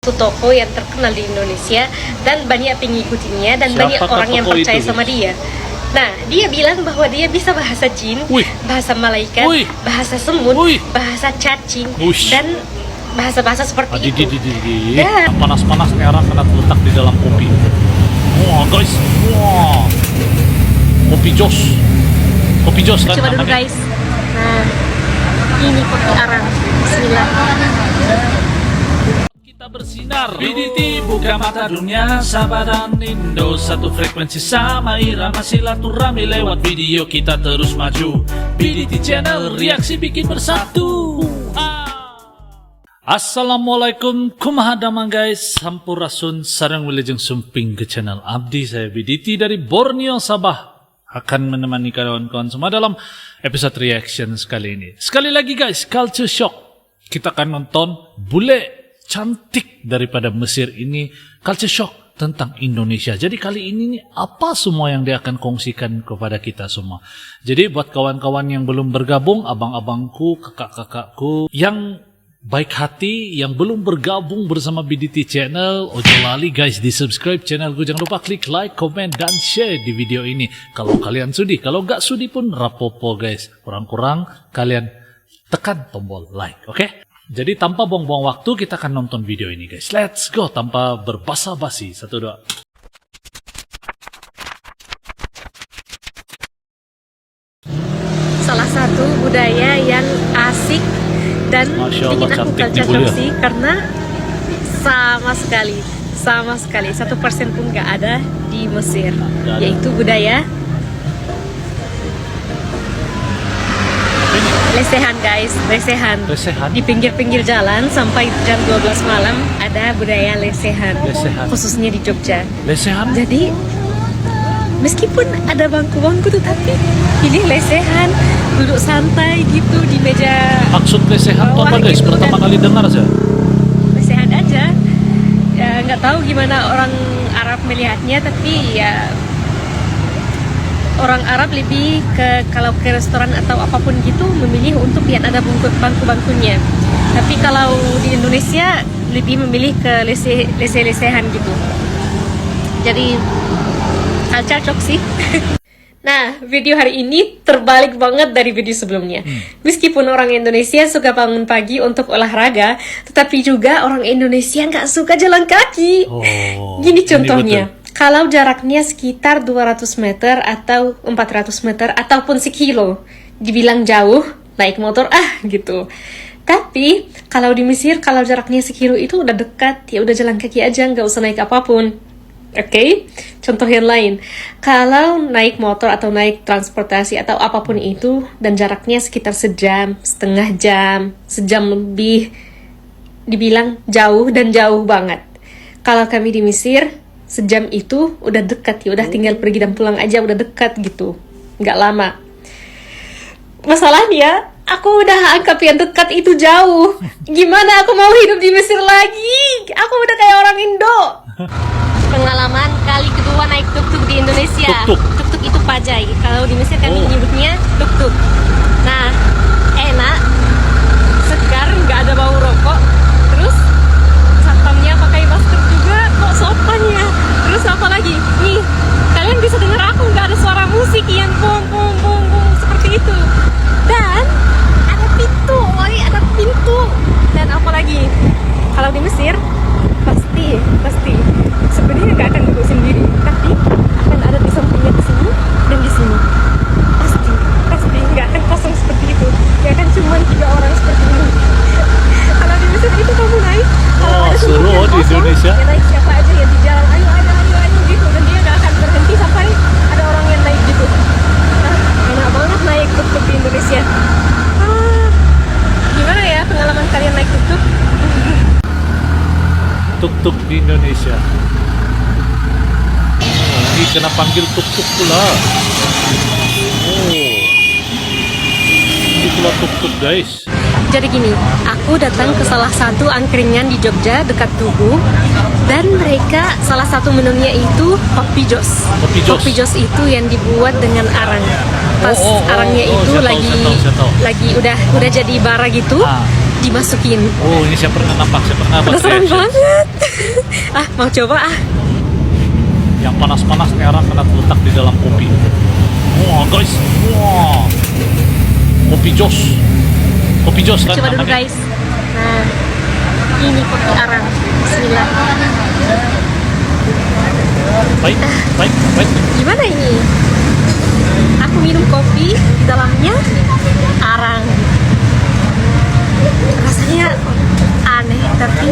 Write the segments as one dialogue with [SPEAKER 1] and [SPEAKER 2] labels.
[SPEAKER 1] Satu toko yang terkenal di Indonesia dan banyak pengikutnya dan banyak
[SPEAKER 2] Siapakah
[SPEAKER 1] orang yang
[SPEAKER 2] tokoh
[SPEAKER 1] percaya
[SPEAKER 2] itu,
[SPEAKER 1] sama dia. Nah, dia bilang bahwa dia bisa bahasa jin,
[SPEAKER 2] Wih.
[SPEAKER 1] bahasa malaikat,
[SPEAKER 2] Wih.
[SPEAKER 1] bahasa semut,
[SPEAKER 2] Wih.
[SPEAKER 1] bahasa cacing,
[SPEAKER 2] Wush.
[SPEAKER 1] dan bahasa-bahasa seperti itu. Ya.
[SPEAKER 2] Panas-panas nih orang kena letak di dalam kopi. Wah guys, wah, kopi jos kan
[SPEAKER 1] Coba dulu
[SPEAKER 2] namanya.
[SPEAKER 1] guys. Nah, ini kopi arang. Bismillah.
[SPEAKER 2] Kita bersinar. BDT buka mata dunia, Sabah dan Indo satu frekuensi sama irama silaturahmi lewat video kita terus maju. BDT channel reaksi bikin bersatu. Assalamualaikum, kumaha damang guys, sampurasun sarang wilujeng sumping ke channel Abdi. Saya BDT dari Borneo, Sabah, akan menemani kawan-kawan semua dalam episode reaction sekali ini. Sekali lagi guys, culture shock. Kita akan nonton bule cantik daripada Mesir ini, culture shock tentang Indonesia. Jadi kali ini nih, apa semua yang dia akan kongsikan kepada kita semua. Jadi buat kawan-kawan yang belum bergabung, abang-abangku, kakak-kakakku yang baik hati, yang belum bergabung bersama BDT channel, ojo lali guys di subscribe channelku. Jangan lupa klik like, komen, dan share di video ini kalau kalian sudi. Kalau nggak sudi pun rapopo guys, kurang-kurang kalian tekan tombol like, oke? Jadi tanpa buang-buang waktu, kita akan nonton video ini guys. Let's go, tanpa berbasa-basi. 1, 2.
[SPEAKER 1] Salah satu budaya yang asik dan
[SPEAKER 2] Masya Allah,
[SPEAKER 1] bikin aku
[SPEAKER 2] cantik
[SPEAKER 1] culture
[SPEAKER 2] nih,
[SPEAKER 1] shock
[SPEAKER 2] Bul, ya.
[SPEAKER 1] sih, karena sama sekali 1% pun nggak ada di Mesir,
[SPEAKER 2] Nggak ada.
[SPEAKER 1] yaitu budaya lesehan guys, lesehan.
[SPEAKER 2] Lesehan?
[SPEAKER 1] Di pinggir-pinggir jalan sampai jam 12 malam ada budaya lesehan,
[SPEAKER 2] Lesehan.
[SPEAKER 1] khususnya di Jogja.
[SPEAKER 2] Lesehan?
[SPEAKER 1] Jadi meskipun ada bangku-bangku tuh, tapi ini lesehan, duduk santai gitu di meja.
[SPEAKER 2] Maksud lesehan itu apa
[SPEAKER 1] bawah
[SPEAKER 2] guys?
[SPEAKER 1] gitu,
[SPEAKER 2] Pertama
[SPEAKER 1] dan
[SPEAKER 2] kali dengar saja.
[SPEAKER 1] lesehan aja. Ya nggak tahu gimana orang Arab melihatnya, tapi ya orang Arab lebih ke, kalau ke restoran atau apapun gitu, memilih untuk yang ada bangku-bangkunya. Tapi kalau di Indonesia lebih memilih ke lese-lesehan gitu. Jadi culture shock sih. Nah, video hari ini terbalik banget dari video sebelumnya. Meskipun orang Indonesia suka bangun pagi untuk olahraga, tetapi juga orang Indonesia nggak suka jalan kaki.
[SPEAKER 2] Oh,
[SPEAKER 1] Gini
[SPEAKER 2] ini
[SPEAKER 1] contohnya,
[SPEAKER 2] betul.
[SPEAKER 1] kalau jaraknya sekitar 200 meter atau 400 meter ataupun sekilo, dibilang jauh, naik motor gitu. Tapi kalau di Mesir, kalau jaraknya sekilo itu udah dekat, ya udah jalan kaki aja, nggak usah naik apapun. Oke, contoh yang lain, kalau naik motor atau naik transportasi atau apapun itu dan jaraknya sekitar sejam, setengah jam, sejam lebih, dibilang jauh dan jauh banget. Kalau kami di Mesir, sejam itu udah dekat, ya udah tinggal pergi dan pulang aja, udah dekat gitu, nggak lama. Masalahnya, aku udah anggap yang dekat itu jauh. Gimana aku mau hidup di Mesir lagi? Aku udah kayak orang Indo. Pengalaman kali kedua naik tuk-tuk di Indonesia.
[SPEAKER 2] Tuk-tuk.
[SPEAKER 1] Tuk-tuk itu pajai. Kalau di Mesir kami nyebutnya tuk-tuk. Nah, enak, segar, nggak ada bau rokok. Terus satpamnya pakai masker juga, kok sopan ya. Terus apa lagi? Nih, kalian bisa dengar aku, nggak ada suara musik yang bong bong bong bong seperti itu. Dan ada pintu, ada pintu. Dan apa lagi? Kalau di Mesir pasti sebenarnya nggak akan duduk sendiri, tapi akan ada di sampingnya di sini dan di sini. Pasti nggak akan kosong seperti itu. Nggak akan cuma 3 orang seperti ini. Kalau di Mesir itu kamu naik, kalau
[SPEAKER 2] Oh,
[SPEAKER 1] ada
[SPEAKER 2] seru
[SPEAKER 1] sumur yang
[SPEAKER 2] di
[SPEAKER 1] kosong,
[SPEAKER 2] Indonesia.
[SPEAKER 1] ya naik siapa aja yang di jalan, ayo gitu, dan dia nggak akan berhenti sampai ada orang yang naik gitu. Nah, enak banget naik tuk-tuk di Indonesia. Gimana ya pengalaman kalian naik tuk-tuk?
[SPEAKER 2] Tuk-tuk di Indonesia. Ini kena panggil tuk-tuk pula. Ini pula tuk-tuk guys.
[SPEAKER 1] Jadi gini, aku datang ke salah satu angkringan di Jogja dekat Tugu, dan mereka salah satu menunya itu kopi jos.
[SPEAKER 2] Kopi jos.
[SPEAKER 1] Kopi jos itu yang dibuat dengan arang. Pas arangnya itu
[SPEAKER 2] saya tahu, saya tahu.
[SPEAKER 1] lagi udah jadi bara gitu. dimasukin.
[SPEAKER 2] Oh, ini saya pernah nampak, saya pernah buat
[SPEAKER 1] Penasaran
[SPEAKER 2] reaction.
[SPEAKER 1] banget. Mau coba
[SPEAKER 2] Yang panas-panas orang kena letak di dalam kopi. Wah guys, wah, kopi jos kan
[SPEAKER 1] Coba dulu
[SPEAKER 2] namanya.
[SPEAKER 1] guys. Nah, ini kopi arang. Bismillah.
[SPEAKER 2] Baik.
[SPEAKER 1] Gimana ini? Aku minum kopi, di dalamnya arang. Rasanya aneh tapi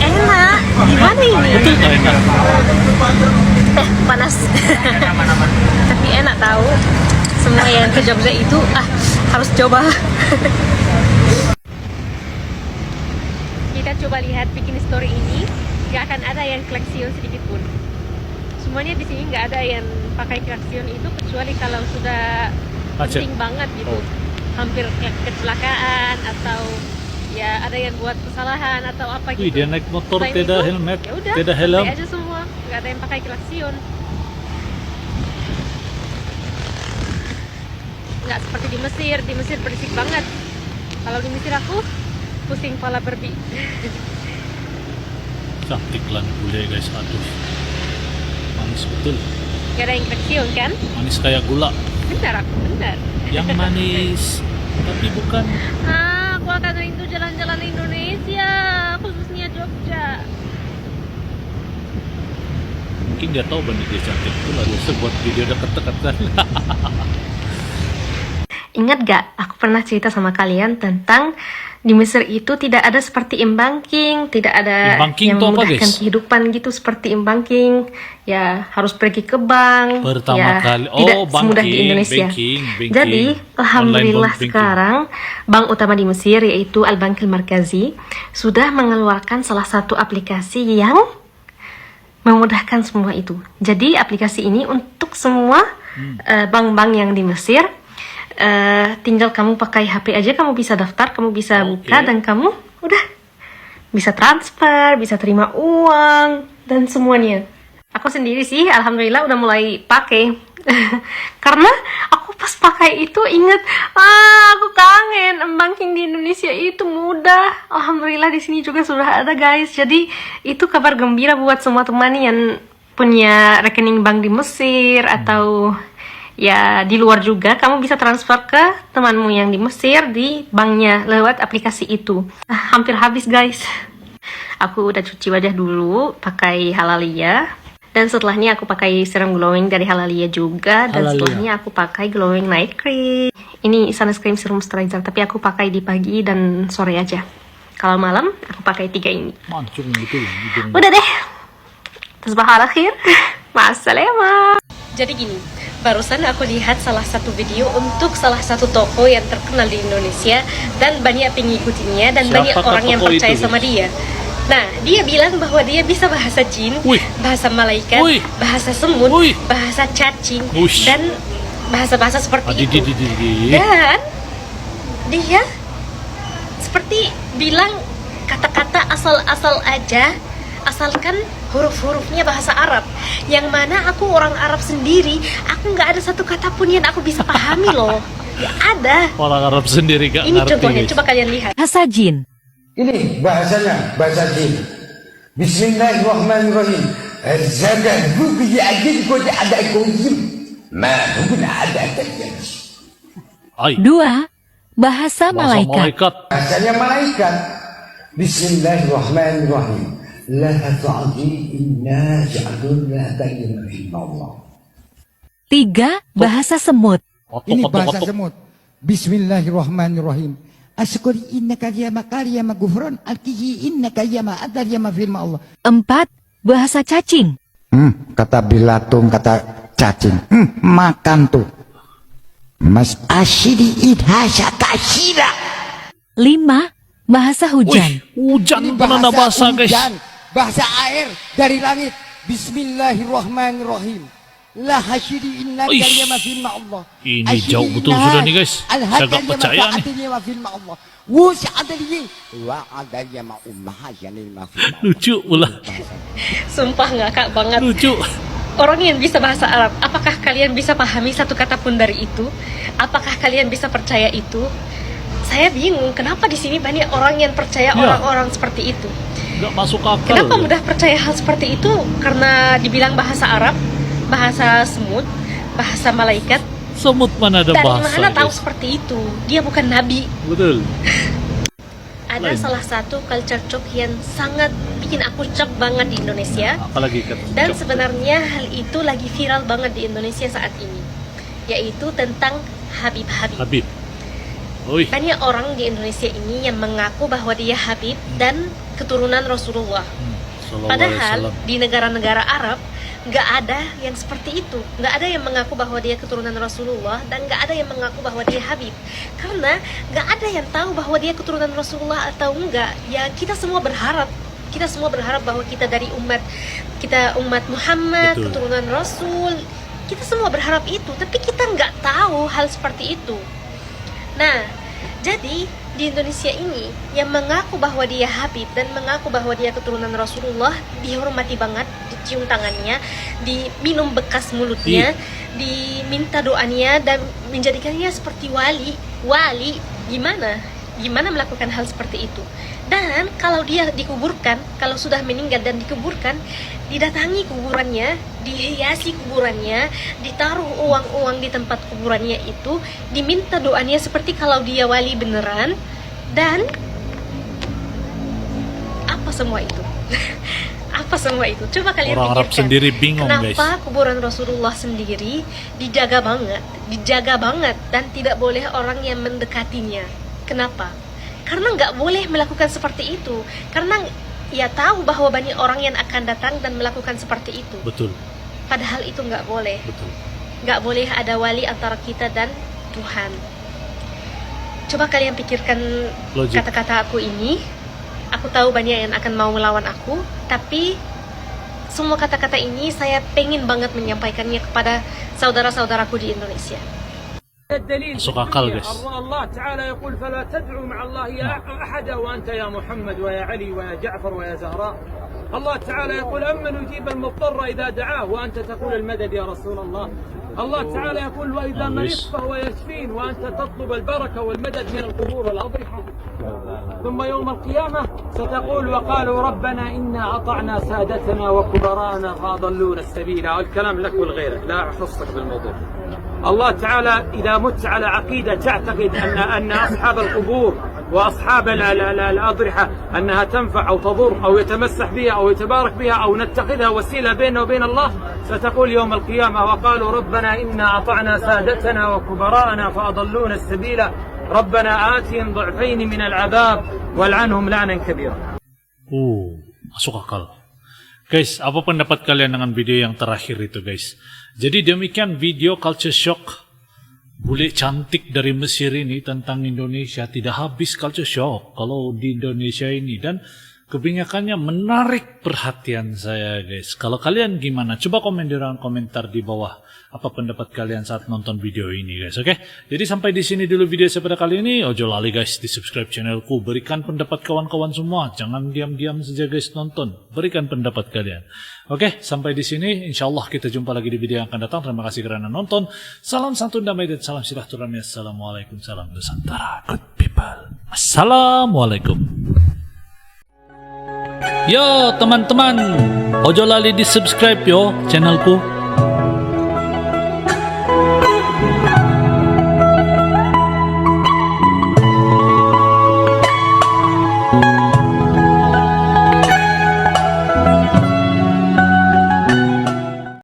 [SPEAKER 1] enak. Gimana ini?
[SPEAKER 2] Betul nggak enak?
[SPEAKER 1] Panas. Tapi enak tahu. Semua yang ke Jogja itu harus coba. Kita coba lihat bikin story ini, nggak akan ada yang klaksion sedikit pun. Semuanya di sini nggak ada yang pakai klaksion itu kecuali kalau sudah
[SPEAKER 2] Macet.
[SPEAKER 1] penting banget gitu.
[SPEAKER 2] Oh.
[SPEAKER 1] Hampir kecelakaan atau ya ada yang buat kesalahan atau apa gitu.
[SPEAKER 2] Wih, dia naik motor
[SPEAKER 1] Selain
[SPEAKER 2] tidak
[SPEAKER 1] itu,
[SPEAKER 2] helmet,
[SPEAKER 1] ya udah,
[SPEAKER 2] tidak helm.
[SPEAKER 1] santai aja semua, nggak ada yang pakai klaksion. Nggak seperti di Mesir berisik banget. Kalau di Mesir aku pusing kepala berbi.
[SPEAKER 2] Cantik lan bule guys, aduh. Manis betul,
[SPEAKER 1] Nggak ada yang klaksion kan?
[SPEAKER 2] manis kayak gula.
[SPEAKER 1] Benar aku, benar.
[SPEAKER 2] Yang manis, tapi bukan.
[SPEAKER 1] Aku akan rindu jalan-jalan Indonesia, khususnya Jogja.
[SPEAKER 2] Mungkin dia tahu benih dia cantik itu lalu sebuat video dekat-dekatan.
[SPEAKER 1] Ingat gak, aku pernah cerita sama kalian tentang di Mesir itu tidak ada seperti banking, tidak ada
[SPEAKER 2] E-banking
[SPEAKER 1] yang
[SPEAKER 2] itu apa,
[SPEAKER 1] memudahkan
[SPEAKER 2] guys?
[SPEAKER 1] kehidupan gitu seperti banking. Ya harus pergi ke bank.
[SPEAKER 2] Pertama
[SPEAKER 1] ya,
[SPEAKER 2] kali,
[SPEAKER 1] tidak semudah di
[SPEAKER 2] banking,
[SPEAKER 1] Indonesia.
[SPEAKER 2] banking.
[SPEAKER 1] Jadi alhamdulillah
[SPEAKER 2] Online banking.
[SPEAKER 1] sekarang bank utama di Mesir yaitu Al Bankil Markazi sudah mengeluarkan salah satu aplikasi yang memudahkan semua itu. Jadi aplikasi ini untuk semua bank-bank yang di Mesir. Tinggal kamu pakai HP aja, kamu bisa daftar, kamu bisa buka, dan kamu udah bisa transfer, bisa terima uang dan semuanya. Aku sendiri sih alhamdulillah udah mulai pakai. Karena aku pas pakai itu inget, aku kangen banking di Indonesia itu mudah. Alhamdulillah di sini juga sudah ada guys. Jadi itu kabar gembira buat semua teman yang punya rekening bank di Mesir atau ya di luar juga. Kamu bisa transfer ke temanmu yang di Mesir di banknya lewat aplikasi itu. Hampir habis guys. Aku udah cuci wajah dulu pakai Halalia. Dan setelahnya aku pakai serum glowing dari Halalia juga. Dan
[SPEAKER 2] Halalia.
[SPEAKER 1] setelahnya aku pakai glowing night cream. Ini sunscreen serum moisturizer, tapi aku pakai di pagi dan sore aja. Kalau malam aku pakai 3 ini.
[SPEAKER 2] Mancung betul. hidung.
[SPEAKER 1] Udah deh. Tasbah al akhir. Ma'assalamah. Jadi gini, barusan aku lihat salah satu video untuk salah satu toko yang terkenal di Indonesia dan banyak pengikutinya dan banyak
[SPEAKER 2] Siapakah
[SPEAKER 1] orang yang
[SPEAKER 2] toko
[SPEAKER 1] percaya
[SPEAKER 2] itu,
[SPEAKER 1] sama dia. Nah, dia bilang bahwa dia bisa bahasa jin,
[SPEAKER 2] Wih.
[SPEAKER 1] bahasa malaikat,
[SPEAKER 2] Wih.
[SPEAKER 1] bahasa semut,
[SPEAKER 2] Wih.
[SPEAKER 1] bahasa cacing,
[SPEAKER 2] Wush.
[SPEAKER 1] dan bahasa-bahasa seperti
[SPEAKER 2] Adi,
[SPEAKER 1] itu. Dan dia seperti bilang kata-kata asal-asal aja, asalkan huruf-hurufnya bahasa Arab. Yang mana aku orang Arab sendiri, aku nggak ada satu kata pun yang aku bisa pahami loh. Ya ada.
[SPEAKER 2] Orang Arab sendiri gak
[SPEAKER 1] Ini
[SPEAKER 2] ngerti
[SPEAKER 1] contohnya,
[SPEAKER 2] guys.
[SPEAKER 1] coba kalian lihat.
[SPEAKER 3] Bahasa jin.
[SPEAKER 4] Ini bahasanya, bahasa jin. Bismillahirrahmanirrahim. Zakat buku ajin kau ada kujim. Ma bukan ada tajam.
[SPEAKER 2] Ay,
[SPEAKER 3] 2. Bahasa
[SPEAKER 2] bahasa
[SPEAKER 3] malaikat.
[SPEAKER 2] malaikat.
[SPEAKER 4] Bahasanya malaikat. Bismillahirrahmanirrahim. La ta'ji inna ja'alna bayyana fi Allah.
[SPEAKER 3] 3. Bahasa semut.
[SPEAKER 5] Ini
[SPEAKER 2] Otok,
[SPEAKER 5] bahasa
[SPEAKER 2] otok.
[SPEAKER 5] semut. Bismillahirrahmanirrahim. Asyukuri innaka yama kariyama gufron alkihi innaka yama adar yama firma Allah.
[SPEAKER 3] 4. Bahasa cacing.
[SPEAKER 5] Kata bilatung, kata cacing. Makan tuh. Mas asyidi idhasya kasyira.
[SPEAKER 3] 5. Bahasa hujan.
[SPEAKER 2] Wih, hujan
[SPEAKER 5] Ini
[SPEAKER 2] pernah bahasa guys.
[SPEAKER 5] hujan, bahasa air dari langit. Bismillahirrahmanirrahim. La hasyidi innaka
[SPEAKER 2] Uish.
[SPEAKER 5] yama firma Allah.
[SPEAKER 2] Ini
[SPEAKER 5] Asyidi
[SPEAKER 2] jauh betul
[SPEAKER 5] inna
[SPEAKER 2] sudah nih, guys. Saya
[SPEAKER 5] al-hadar
[SPEAKER 2] gak
[SPEAKER 5] yama
[SPEAKER 2] percaya nih.
[SPEAKER 5] ta'atini yama firma Allah. Wusi adaliyi wa adal yama ummahajani yama firma Allah.
[SPEAKER 2] Lucu pula.
[SPEAKER 1] Sumpah ngakak banget.
[SPEAKER 2] Lucu.
[SPEAKER 1] Orang yang bisa bahasa Arab, apakah kalian bisa pahami satu kata pun dari itu? Apakah kalian bisa percaya itu? saya bingung kenapa di sini banyak orang yang percaya
[SPEAKER 2] Ya.
[SPEAKER 1] orang-orang seperti itu.
[SPEAKER 2] Nggak masuk akal.
[SPEAKER 1] Kenapa
[SPEAKER 2] ya.
[SPEAKER 1] mudah percaya hal seperti itu? Karena dibilang bahasa Arab, bahasa semut, bahasa malaikat.
[SPEAKER 2] Semut mana ada
[SPEAKER 1] Dari
[SPEAKER 2] bahasa?
[SPEAKER 1] mana tahu
[SPEAKER 2] guys?
[SPEAKER 1] seperti itu? Dia bukan nabi.
[SPEAKER 2] Betul.
[SPEAKER 1] Ada
[SPEAKER 2] Lain.
[SPEAKER 1] salah satu culture shock yang sangat bikin aku shock banget di Indonesia.
[SPEAKER 2] Apalagi kata
[SPEAKER 1] Dan
[SPEAKER 2] Cok.
[SPEAKER 1] sebenarnya hal itu lagi viral banget di Indonesia saat ini, yaitu tentang Habib-Habib.
[SPEAKER 2] Habib. Oi.
[SPEAKER 1] Banyak orang di Indonesia ini yang mengaku bahwa dia Habib dan keturunan Rasulullah.
[SPEAKER 2] Sallallahu alaihi
[SPEAKER 1] Padahal
[SPEAKER 2] wasallam.
[SPEAKER 1] di negara-negara Arab nggak ada yang seperti itu. Nggak ada yang mengaku bahwa dia keturunan Rasulullah dan nggak ada yang mengaku bahwa dia Habib. Karena nggak ada yang tahu bahwa dia keturunan Rasulullah atau enggak. Ya kita semua berharap. Kita semua berharap bahwa kita dari umat Muhammad,
[SPEAKER 2] Betul.
[SPEAKER 1] keturunan Rasul. Kita semua berharap itu, tapi kita nggak tahu hal seperti itu. Nah, jadi di Indonesia ini yang mengaku bahwa dia Habib dan mengaku bahwa dia keturunan Rasulullah dihormati banget, dicium tangannya, diminum bekas mulutnya, diminta doanya dan menjadikannya seperti wali. Wali gimana melakukan hal seperti itu? Dan kalau dia dikuburkan, kalau sudah meninggal dan dikuburkan, didatangi kuburannya, dihiasi kuburannya, ditaruh uang-uang di tempat kuburannya itu, diminta doanya seperti kalau dia wali beneran, dan apa semua itu? Apa semua itu? Coba kalian
[SPEAKER 2] Orang Arab
[SPEAKER 1] pikirkan.
[SPEAKER 2] sendiri bingung,
[SPEAKER 1] Kenapa
[SPEAKER 2] guys.
[SPEAKER 1] kuburan Rasulullah sendiri dijaga banget dan tidak boleh orang yang mendekatinya? Kenapa? Karena nggak boleh melakukan seperti itu. Karena ya tahu bahwa banyak orang yang akan datang dan melakukan seperti itu.
[SPEAKER 2] Betul.
[SPEAKER 1] Padahal itu nggak boleh.
[SPEAKER 2] Betul.
[SPEAKER 1] Nggak boleh ada wali antara kita dan Tuhan. Coba kalian pikirkan
[SPEAKER 2] Logik.
[SPEAKER 1] kata-kata aku ini. Aku tahu banyak yang akan mau melawan aku, tapi semua kata-kata ini saya pengen banget menyampaikannya kepada saudara-saudaraku di Indonesia.
[SPEAKER 6] الدليل
[SPEAKER 2] مسوق أقل بس.
[SPEAKER 6] الله تعالى يقول فلا تدعوا مع الله أحدا وأنت يا محمد ويا علي ويا جعفر ويا زهراء. الله تعالى يقول أمن يجيب المضطر إذا دعاه وأنت تقول المدد يا رسول الله. الله تعالى يقول وإذا مرضت فهو يشفين وأنت تطلب البركة والمدد من القبور والأضرحة. ثم يوم القيامة ستقول وقالوا ربنا إنا أطعنا سادتنا وكبراءنا فأضلونا السبيل. الكلام لك ولغيرك لا أخصك بالموضوع. الله تعالى إذا مت على عقيدة تعتقد أن أصحاب القبور وأصحاب الأضرحة أنها تنفع أو تضر أو يتمسح بها أو يتبارك بها أو نتخذها وسيلة بيننا وبين الله، ستقول يوم القيامة وقالوا ربنا إنا أطعنا سادتنا وكبراءنا فأضلونا السبيل ربنا آتهم ضعفين من العذاب والعنهم لعنا كبيرا.
[SPEAKER 2] Masuk akal. Guys, apa pendapat kalian dengan video yang terakhir itu, guys? Jadi demikian video culture shock bule cantik dari Mesir ini tentang Indonesia. Tidak habis culture shock kalau di Indonesia ini, dan kebanyakannya menarik perhatian saya, guys. Kalau kalian gimana? Coba komen di ruang komentar di bawah. Apa pendapat kalian saat nonton video ini, guys? Oke? Jadi sampai di sini dulu video saya pada kali ini. Ojo lali, guys, di subscribe channelku. Berikan pendapat kawan-kawan semua. Jangan diam-diam saja, guys, nonton. Berikan pendapat kalian. Oke? Sampai di sini. Insyaallah kita jumpa lagi di video yang akan datang. Terima kasih karena nonton. Salam santun, damai, dan salam silaturahmi. Assalamualaikum. Salam Nusantara. Good people. Assalamualaikum. Yo teman-teman, ojo lali di subscribe yo channelku.